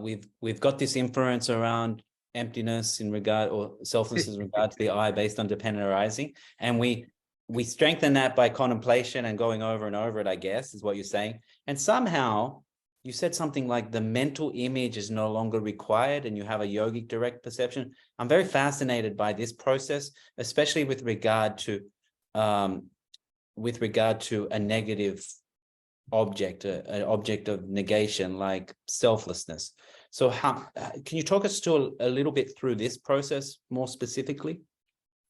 we've got this inference around emptiness in regard, or selflessness in regard to the I based on dependent arising, and we strengthen that by contemplation and going over and over it, I guess, is what you're saying. And somehow you said something like the mental image is no longer required and you have a yogic direct perception. I'm very fascinated by this process, especially with regard to a negative object, an object of negation like selflessness. So how can you talk us to a little bit through this process more specifically?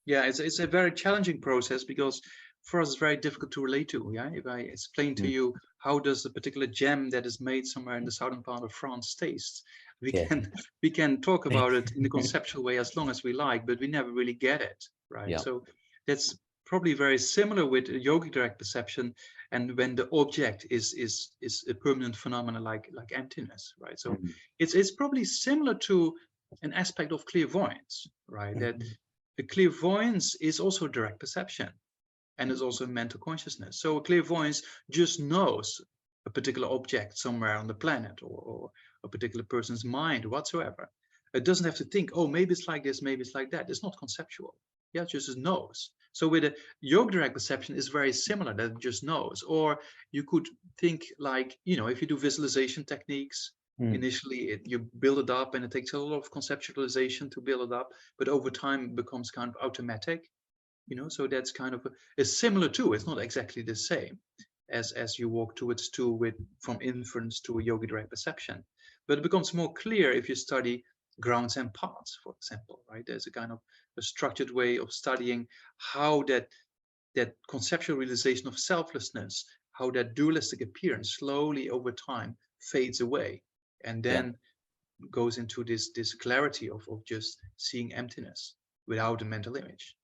Yeah, it's a very challenging process because for us it's very difficult to relate to. Yeah, if I explain to you how does a particular gem that is made somewhere in the southern part of France taste, we can talk about it in a conceptual way as long as we like, but we never really get it, right? Yeah. So that's probably very similar with a yogic direct perception, and when the object is a permanent phenomena like emptiness, right? So it's probably similar to an aspect of clairvoyance, right? That the clairvoyance is also direct perception and is also mental consciousness. So clairvoyance just knows a particular object somewhere on the planet or a particular person's mind whatsoever. It doesn't have to think, oh, maybe it's like this, maybe it's like that. It's not conceptual. Yeah, it just knows. So with a yogic direct perception is very similar, that it just knows. Or you could think like, if you do visualization techniques, initially you build it up and it takes a lot of conceptualization to build it up, but over time it becomes kind of automatic, so that's kind of a similar too. It's not exactly the same as you walk towards from inference to a yogic direct perception, but it becomes more clear if you study grounds and paths, for example, right? There's a kind of a structured way of studying how that conceptual realization of selflessness, how that dualistic appearance slowly over time fades away and then goes into this clarity of just seeing emptiness without a mental image.